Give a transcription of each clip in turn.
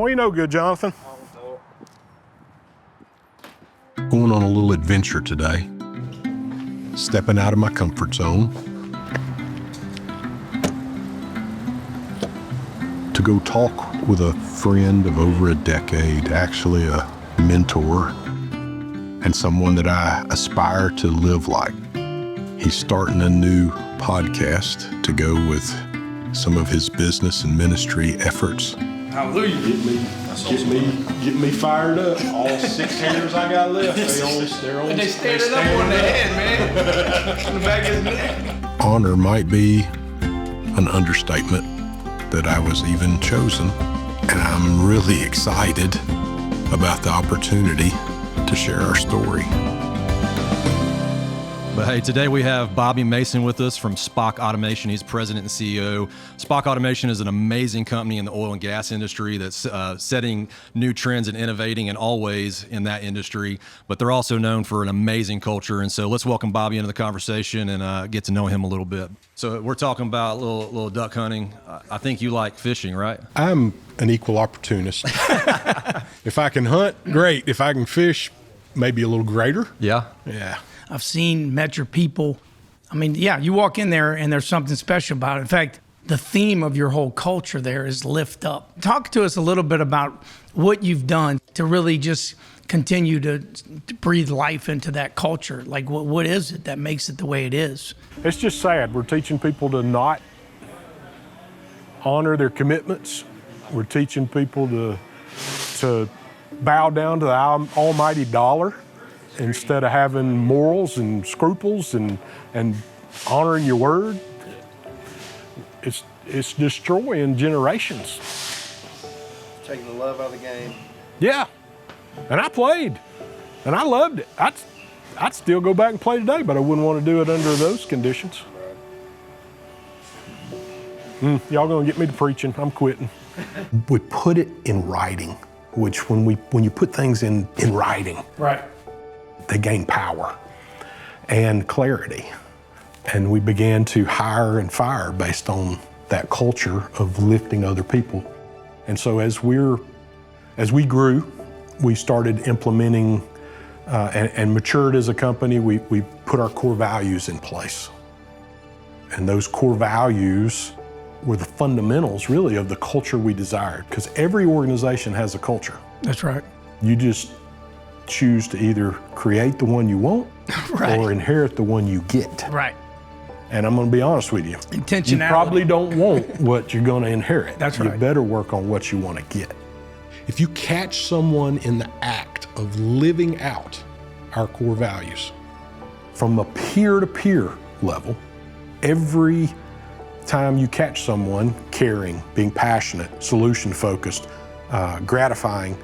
What you know good, Jonathan? Going on a little adventure today. Stepping out of my comfort zone. To go talk with a friend of over a decade, actually a mentor, and someone that I aspire to live like. He's starting a new podcast to go with some of his business and ministry efforts. Hallelujah. Get me fired up. All 6 hairs I got left, they standing up on the head, man. On the back of his neck. Honor might be an understatement that I was even chosen, and I'm really excited about the opportunity to share our story. But hey, today we have Bobby Mason with us from SPOC Automation. He's president and CEO. SPOC Automation is an amazing company in the oil and gas industry that's setting new trends and innovating in all ways in that industry. But they're also known for an amazing culture. And so let's welcome Bobby into the conversation and get to know him a little bit. So we're talking about little duck hunting. I think you like fishing, right? I'm an equal opportunist. If I can hunt, great. If I can fish, maybe a little greater. Yeah. Yeah. I've met your people. I mean, yeah, you walk in there and there's something special about it. In fact, the theme of your whole culture there is lift up. Talk to us a little bit about what you've done to really just continue to breathe life into that culture. Like, what is it that makes it the way it is? It's just sad. We're teaching people to not honor their commitments. We're teaching people to bow down to the almighty dollar instead of having morals and scruples and honoring your word. It's destroying generations. Taking the love out of the game. Yeah, and I played, and I loved it. I'd still go back and play today, but I wouldn't want to do it under those conditions. Y'all gonna get me to preaching? I'm quitting. We put it in writing, which when you put things in writing, Right. they gain power and clarity. And we began to hire and fire based on that culture of lifting other people. And so as we grew, we started implementing and matured as a company. We put our core values in place. And those core values were the fundamentals really of the culture we desired, because every organization has a culture. That's right. You just choose to either create the one you want Right. or inherit the one you get. Right. And I'm gonna be honest with you. Intentionality. You probably don't want what you're gonna inherit. That's You right. better work on what you wanna get. If you catch someone in the act of living out our core values from a peer-to-peer level, every time you catch someone caring, being passionate, solution-focused, gratifying,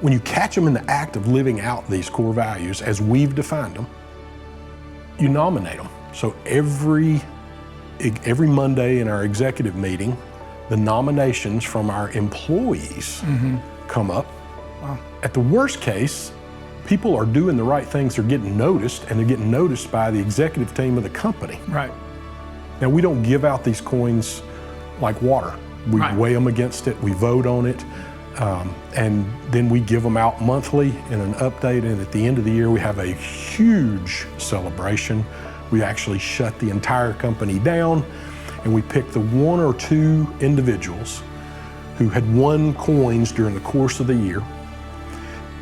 when you catch them in the act of living out these core values as we've defined them, you nominate them. So every Monday in our executive meeting, the nominations from our employees come up. Wow. At the worst case, people are doing the right things, they're getting noticed, and they're getting noticed by the executive team of the company. Right. Now, we don't give out these coins like water. We Right. weigh them against it, we vote on it, and then we give them out monthly in an update, and at the end of the year, we have a huge celebration. We actually shut the entire company down, and we pick the 1 or 2 individuals who had won coins during the course of the year.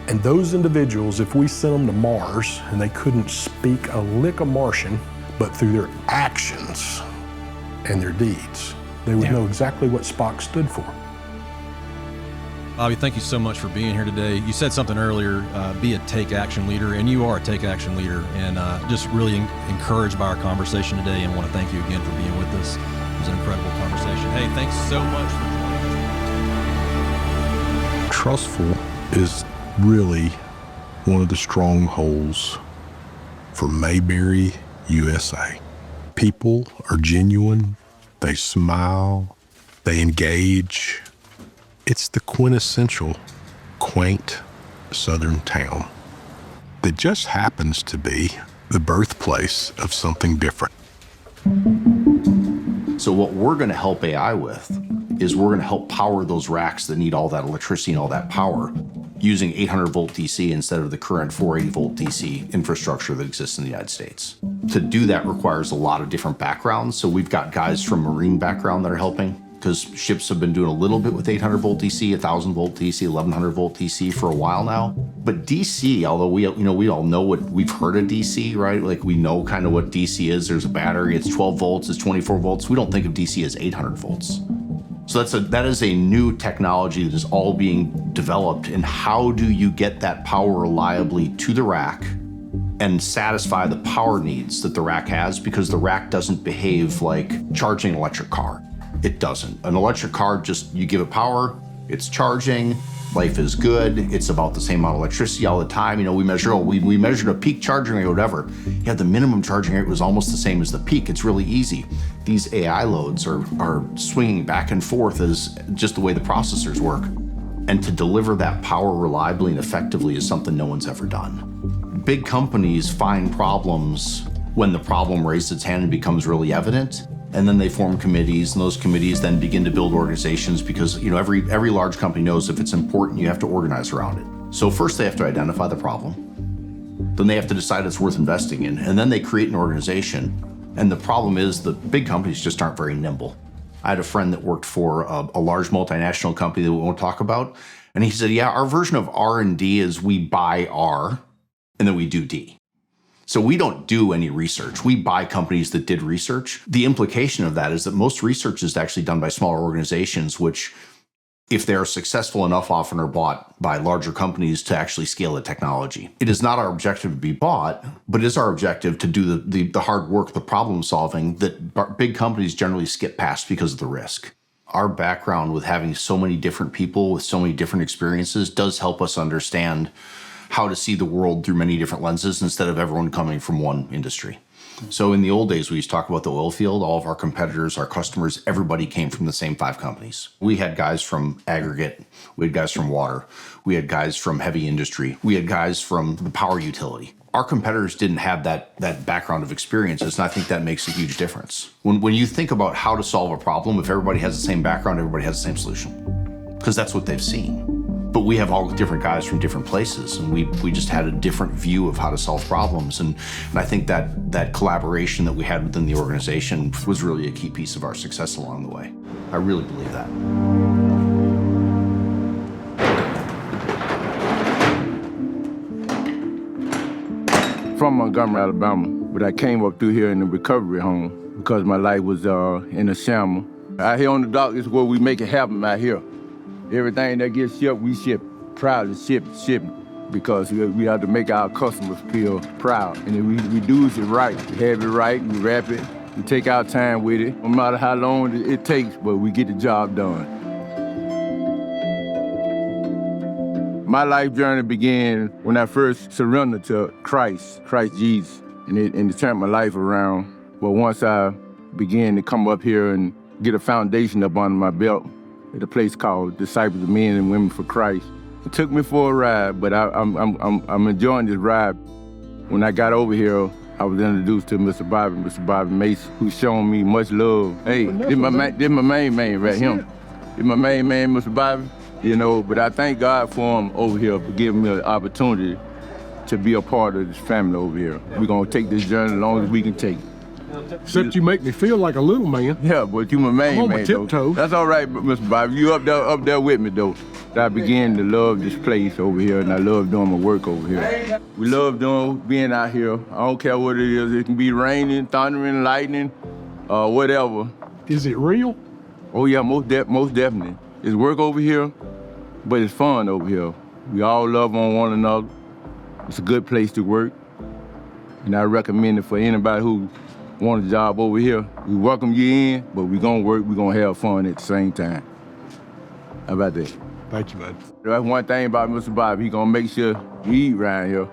And those individuals, if we sent them to Mars and they couldn't speak a lick of Martian, but through their actions and their deeds, they would know exactly what SPOC stood for. Bobby, thank you so much for being here today. You said something earlier, be a take action leader, and you are a take action leader, and just really encouraged by our conversation today, and want to thank you again for being with us. It was an incredible conversation. Hey, thanks so much for joining us. Trussville is really one of the strongholds for Mayberry, USA. People are genuine, they smile, they engage. It's the quintessential quaint southern town that just happens to be the birthplace of something different. So what we're going to help AI with is we're going to help power those racks that need all that electricity and all that power using 800 volt DC instead of the current 480 volt DC infrastructure that exists in the United States. To do that requires a lot of different backgrounds. So we've got guys from marine background that are helping, because ships have been doing a little bit with 800 volt DC, 1000 volt DC, 1100 volt DC for a while now. But DC, although we all know what we've heard of DC, right? Like we know kind of what DC is. There's a battery, it's 12 volts, it's 24 volts. We don't think of DC as 800 volts. So that is a new technology that is all being developed. And how do you get that power reliably to the rack and satisfy the power needs that the rack has? Because the rack doesn't behave like charging an electric car. It doesn't. An electric car, just you give it power, it's charging, life is good, it's about the same amount of electricity all the time. We measured a peak charging rate or whatever. Yeah, the minimum charging rate was almost the same as the peak. It's really easy. These AI loads are swinging back and forth as just the way the processors work. And to deliver that power reliably and effectively is something no one's ever done. Big companies find problems when the problem raises its hand and becomes really evident. And then they form committees, and those committees then begin to build organizations because every large company knows if it's important, you have to organize around it. So first they have to identify the problem. Then they have to decide it's worth investing in. And then they create an organization. And the problem is the big companies just aren't very nimble. I had a friend that worked for a large multinational company that we won't talk about. And he said, yeah, our version of R&D is we buy R and then we do D. So we don't do any research. We buy companies that did research. The implication of that is that most research is actually done by smaller organizations, which, if they're successful enough, often are bought by larger companies to actually scale the technology. It is not our objective to be bought, but it is our objective to do the hard work, the problem solving that big companies generally skip past because of the risk. Our background with having so many different people with so many different experiences does help us understand how to see the world through many different lenses instead of everyone coming from one industry. So in the old days, we used to talk about the oil field. All of our competitors, our customers, everybody came from the same 5 companies. We had guys from aggregate. We had guys from water. We had guys from heavy industry. We had guys from the power utility. Our competitors didn't have that background of experiences, and I think that makes a huge difference. When you think about how to solve a problem, if everybody has the same background, everybody has the same solution, because that's what they've seen. But we have all different guys from different places, and we just had a different view of how to solve problems. And I think that collaboration that we had within the organization was really a key piece of our success along the way. I really believe that. From Montgomery, Alabama, but I came up through here in the recovery home because my life was in a shambles. Out here on the dock is where we make it happen out here. Everything that gets shipped, we ship. Proud to ship because we have to make our customers feel proud. And if we do it right, we have it right, we wrap it, we take our time with it, no matter how long it takes, but we get the job done. My life journey began when I first surrendered to Christ Jesus, and it turned my life around. But once I began to come up here and get a foundation up under my belt, at a place called Disciples of Men and Women for Christ. It took me for a ride, but I'm enjoying this ride. When I got over here, I was introduced to Mr. Bobby Mason, who's shown me much love. Hey, this my main man right here. This my main man, Mr. Bobby. But I thank God for him over here for giving me an opportunity to be a part of this family over here. We're gonna take this journey as long as we can take it. Except you make me feel like a little man. Yeah, but you my main man, I'm on my tiptoes. That's all right, Mr. Bobby. You up there with me, though. I began to love this place over here, and I love doing my work over here. We love being out here. I don't care what it is. It can be raining, thundering, lightning, whatever. Is it real? Oh, yeah, most definitely. It's work over here, but it's fun over here. We all love on one another. It's a good place to work, and I recommend it for anybody who want a job over here. We welcome you in, but we're gonna work, we're gonna have fun at the same time. How about that? Thank you, bud. That's one thing about Mr. Bobby, he gonna make sure we eat around here.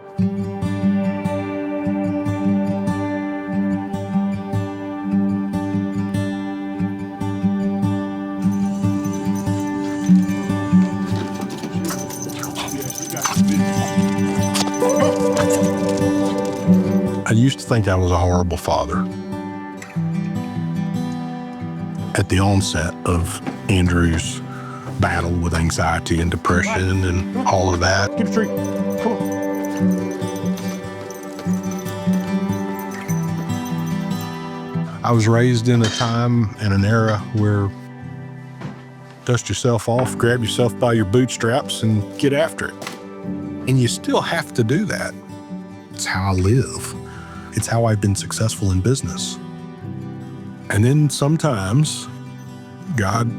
I used to think I was a horrible father. At at the onset of Andrew's battle with anxiety and depression and all of that. Keep straight. Come on. I was raised in a time and an era where dust yourself off, grab yourself by your bootstraps, and get after it. And you still have to do that. It's how I live. It's how I've been successful in business. And then sometimes God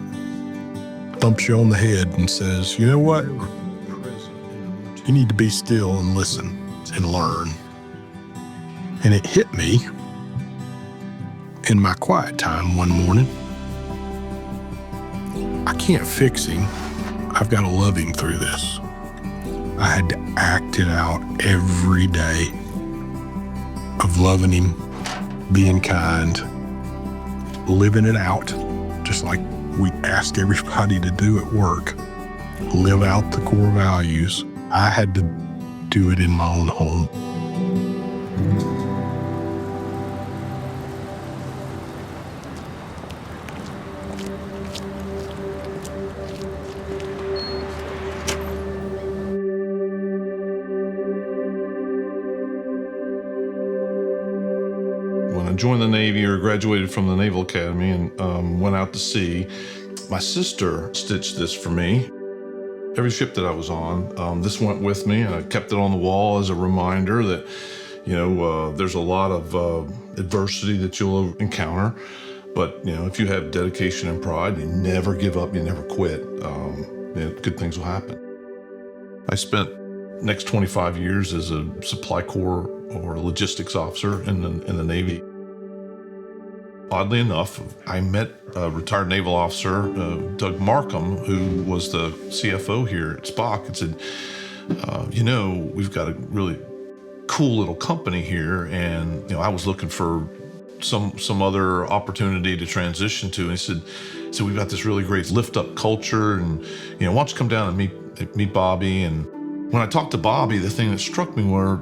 thumps you on the head and says, you know what? You need to be still and listen and learn. And it hit me in my quiet time one morning. I can't fix him. I've got to love him through this. I had to act it out every day of loving him, being kind, living it out, just like we ask everybody to do at work. Live out the core values. I had to do it in my own home. When I joined the Navy or graduated from the Naval Academy and went out to sea, my sister stitched this for me. Every ship that I was on, this went with me, and I kept it on the wall as a reminder that, there's a lot of adversity that you'll encounter. But, if you have dedication and pride, you never give up, you never quit, good things will happen. I spent next 25 years as a supply corps or a logistics officer in the Navy. Oddly enough, I met a retired naval officer, Doug Markham, who was the CFO here at SPOC, and said, we've got a really cool little company here, and I was looking for some other opportunity to transition to. And he said, we've got this really great lift up culture, and why don't you come down and meet Bobby? And when I talked to Bobby, the thing that struck me were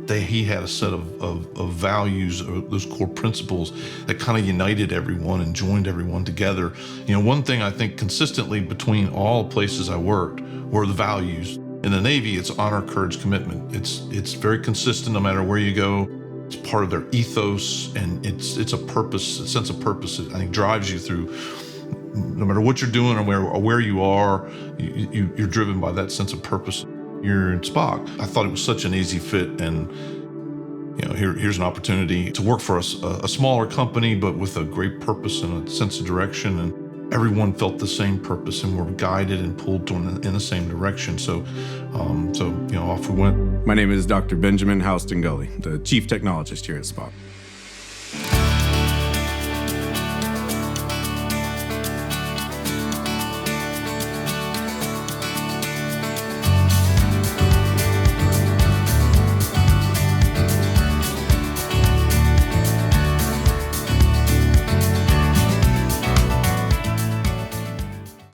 he had a set of values, or those core principles that kind of united everyone and joined everyone together. One thing I think consistently between all places I worked were the values. In the Navy, it's honor, courage, commitment. It's very consistent no matter where you go. It's part of their ethos, and it's a purpose, a sense of purpose that I think drives you through. No matter what you're doing or where you are, you're driven by that sense of purpose. You're in SPOC. I thought it was such an easy fit, and here's an opportunity to work for a smaller company, but with a great purpose and a sense of direction, and everyone felt the same purpose and were guided and pulled in the same direction. So off we went. My name is Dr. Benjamin Houston Gully, the Chief Technologist here at SPOC.